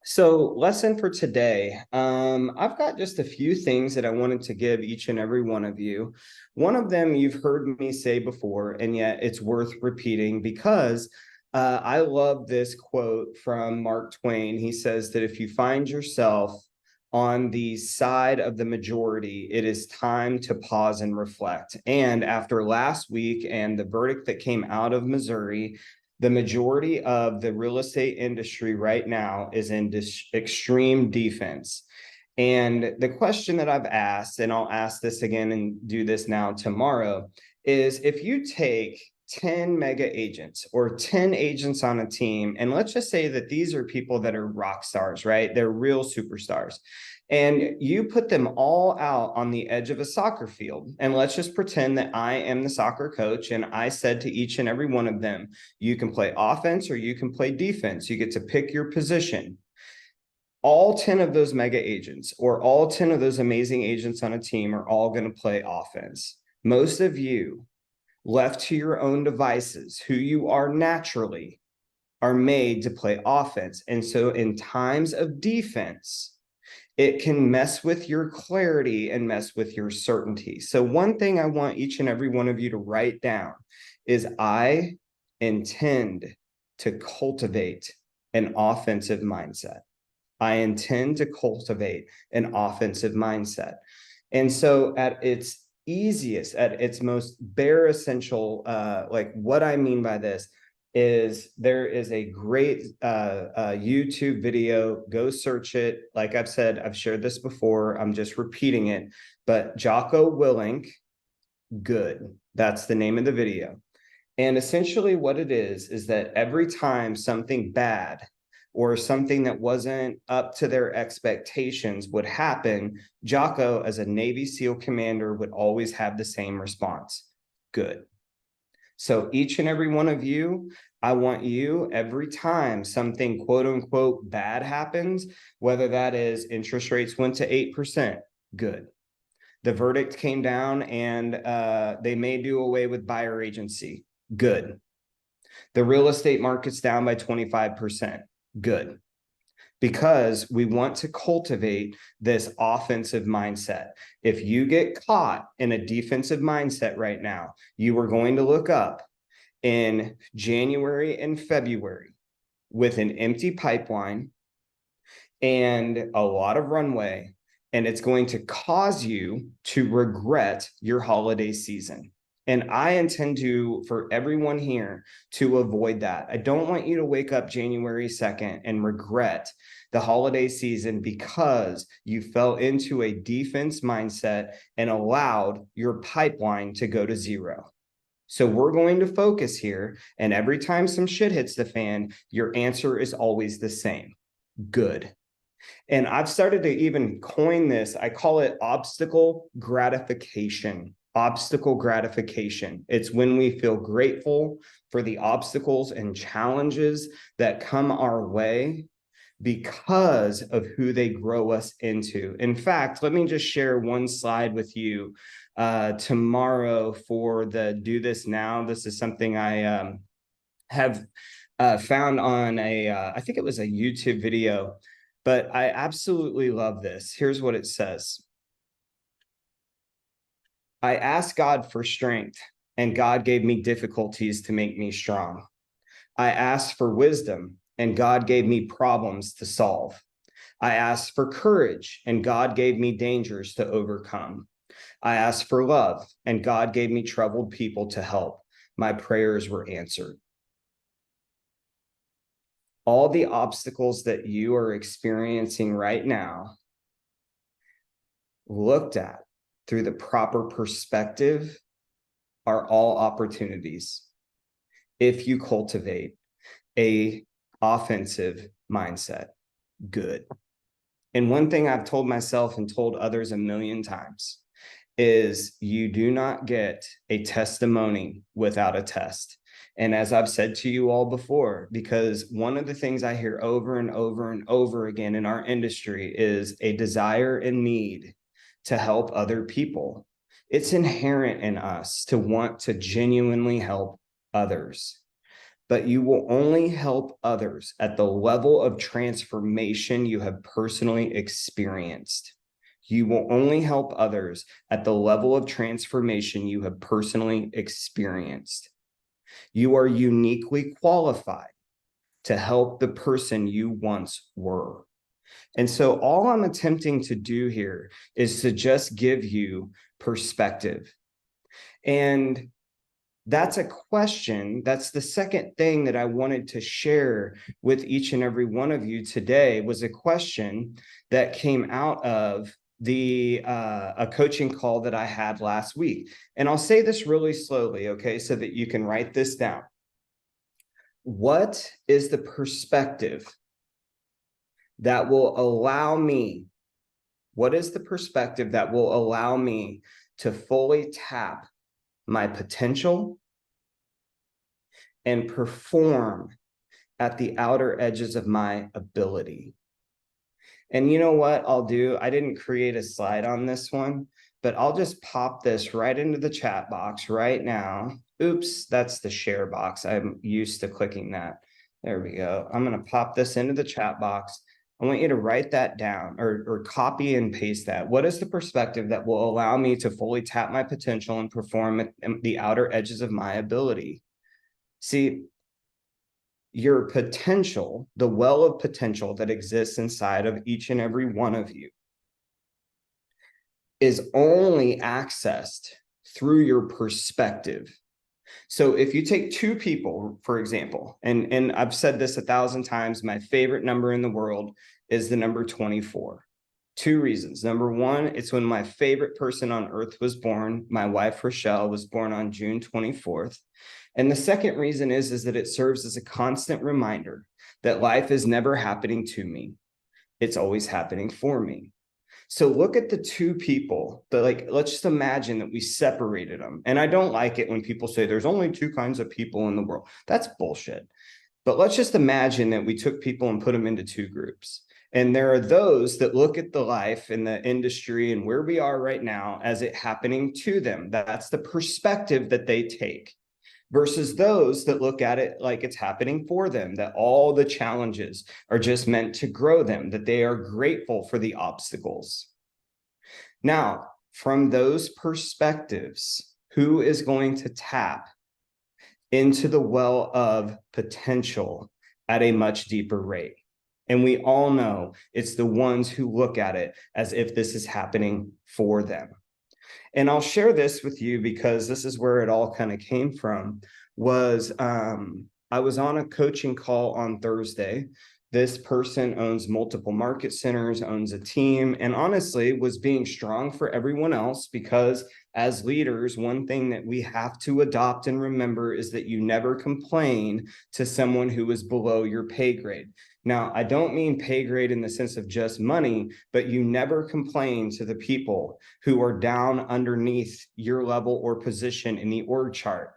So, lesson for today. I've got just a few things that I wanted to give each and every one of you. One of them you've heard me say before, and yet it's worth repeating because I love this quote from Mark Twain. He says that if you find yourself on the side of the majority, it is time to pause and reflect. And after last week and the verdict that came out of Missouri, the majority of the real estate industry right now is in extreme defense. And the question that I've asked, and I'll ask this again and do this now tomorrow, is if you take 10 mega agents or 10 agents on a team, and let's just say that these are people that are rock stars, right? They're real superstars. And you put them all out on the edge of a soccer field. And let's just pretend that I am the soccer coach. And I said to each and every one of them, you can play offense or you can play defense. You get to pick your position. All 10 of those mega agents or all 10 of those amazing agents on a team are all going to play offense. Most of you, left to your own devices, who you are naturally, are made to play offense. And so in times of defense, it can mess with your clarity and mess with your certainty. So one thing I want each and every one of you to write down is I intend to cultivate an offensive mindset. I intend to cultivate an offensive mindset. And so at its easiest, at its most bare essential, like what I mean by this is there is a great YouTube video. Go search it. Like I've said, I've shared this before. I'm just repeating it. But Jocko Willink, good. That's the name of the video. And essentially what it is that every time something bad or something that wasn't up to their expectations would happen, Jocko, as a Navy SEAL commander, would always have the same response. Good. So each and every one of you, I want you, every time something quote unquote bad happens, whether that is interest rates went to 8%, good. The verdict came down and they may do away with buyer agency, good. The real estate market's down by 25%, good. Because we want to cultivate this offensive mindset. If you get caught in a defensive mindset right now, you are going to look up in January and February with an empty pipeline and a lot of runway, and it's going to cause you to regret your holiday season. And I intend to, for everyone here, to avoid that. I don't want you to wake up January 2nd and regret the holiday season because you fell into a defense mindset and allowed your pipeline to go to zero. So we're going to focus here. And every time some shit hits the fan, your answer is always the same. Good. And I've started to even coin this. I call it obstacle gratification. Obstacle gratification. It's when we feel grateful for the obstacles and challenges that come our way because of who they grow us into. In fact, let me just share one slide with you tomorrow for the Do This Now. This is something I have found on I think it was a YouTube video, but I absolutely love this. Here's what it says. I asked God for strength, and God gave me difficulties to make me strong. I asked for wisdom, and God gave me problems to solve. I asked for courage, and God gave me dangers to overcome. I asked for love, and God gave me troubled people to help. My prayers were answered. All the obstacles that you are experiencing right now, looked at through the proper perspective, are all opportunities if you cultivate a offensive mindset. Good. And one thing I've told myself and told others a million times is you do not get a testimony without a test. And as I've said to you all before, because one of the things I hear over and over and over again in our industry is a desire and need to help other people. It's inherent in us to want to genuinely help others. but you will only help others at the level of transformation you have personally experienced. You will only help others at the level of transformation you have personally experienced. You are uniquely qualified to help the person you once were. And so all I'm attempting to do here is to just give you perspective. And that's a question. That's the second thing that I wanted to share with each and every one of you today, was a question that came out of a coaching call that I had last week. And I'll say this really slowly, okay, so that you can write this down. What is the perspective that will allow me? What is the perspective that will allow me to fully tap my potential and perform at the outer edges of my ability? And you know what I'll do? I didn't create a slide on this one, but I'll just pop this right into the chat box right now. Oops, that's the share box. I'm used to clicking that. There we go. I'm going to pop this into the chat box. I want you to write that down, or copy and paste that. What is the perspective that will allow me to fully tap my potential and perform at the outer edges of my ability? See, your potential, the well of potential that exists inside of each and every one of you, is only accessed through your perspective. So if you take two people, for example, and I've said this 1,000 times, my favorite number in the world is the number 24. Two reasons. Number one, it's when my favorite person on earth was born. My wife, Rochelle, was born on June 24th. And the second reason is that it serves as a constant reminder that life is never happening to me. It's always happening for me. So look at the two people that, like, let's just imagine that we separated them. And I don't like it when people say there's only two kinds of people in the world. That's bullshit. But let's just imagine that we took people and put them into two groups. And there are those that look at the life and the industry and where we are right now as it happening to them. That's the perspective that they take. Versus those that look at it like it's happening for them, that all the challenges are just meant to grow them, that they are grateful for the obstacles. Now, from those perspectives, who is going to tap into the well of potential at a much deeper rate? And we all know it's the ones who look at it as if this is happening for them. And I'll share this with you because this is where it all kind of came from. I was on a coaching call on Thursday. This person owns multiple market centers, owns a team, and honestly was being strong for everyone else, because as leaders, one thing that we have to adopt and remember is that you never complain to someone who is below your pay grade. Now, I don't mean pay grade in the sense of just money, but you never complain to the people who are down underneath your level or position in the org chart.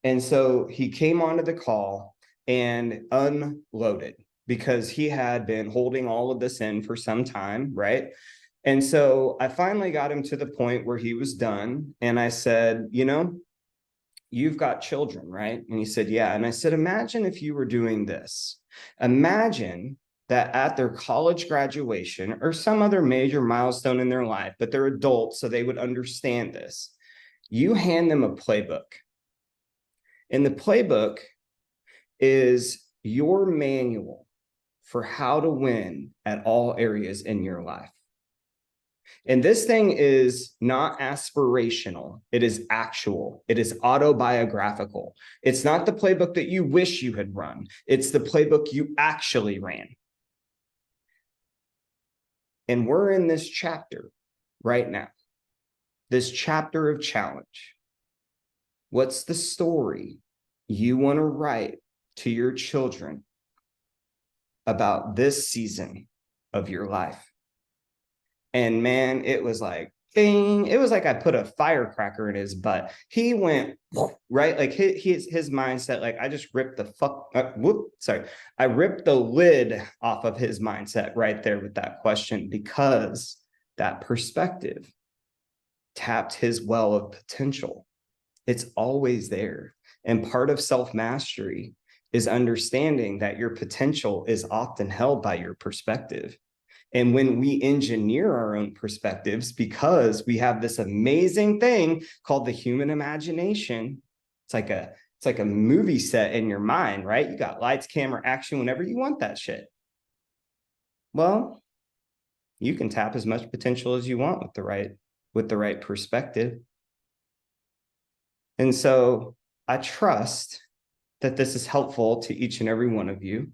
And so he came onto the call and unloaded, because he had been holding all of this in for some time, right? And so I finally got him to the point where he was done. And I said, you've got children, right? And he said, yeah. And I said, imagine if you were doing this. Imagine that at their college graduation or some other major milestone in their life, but they're adults, so they would understand this. You hand them a playbook. And the playbook is your manual for how to win at all areas in your life. And this thing is not aspirational. It is actual. It is autobiographical. It's not the playbook that you wish you had run. It's the playbook you actually ran. And we're in this chapter right now, this chapter of challenge. What's the story you want to write to your children about this season of your life? And man, it was like, bing. It was like I put a firecracker in his butt. He went, right? Like his mindset, like I just ripped the I ripped the lid off of his mindset right there with that question, because that perspective tapped his well of potential. It's always there. And part of self-mastery is understanding that your potential is often held by your perspective. And when we engineer our own perspectives, because we have this amazing thing called the human imagination, it's like a movie set in your mind, right? You got lights, camera, action whenever you want that shit. Well, you can tap as much potential as you want with the right perspective. And so I trust that this is helpful to each and every one of you.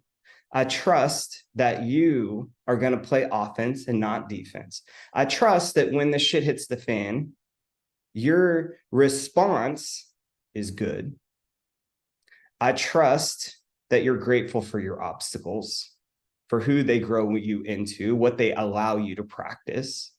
I trust that you are going to play offense and not defense. I trust that when the shit hits the fan, your response is good. I trust that you're grateful for your obstacles, for who they grow you into, what they allow you to practice.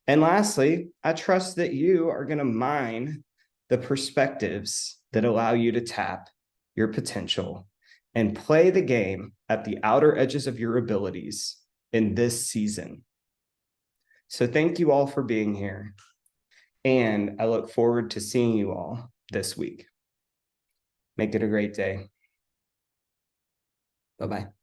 And lastly, I trust that you are going to mine the perspectives that allow you to tap your potential and play the game at the outer edges of your abilities in this season. So thank you all for being here. And I look forward to seeing you all this week. Make it a great day. Bye-bye.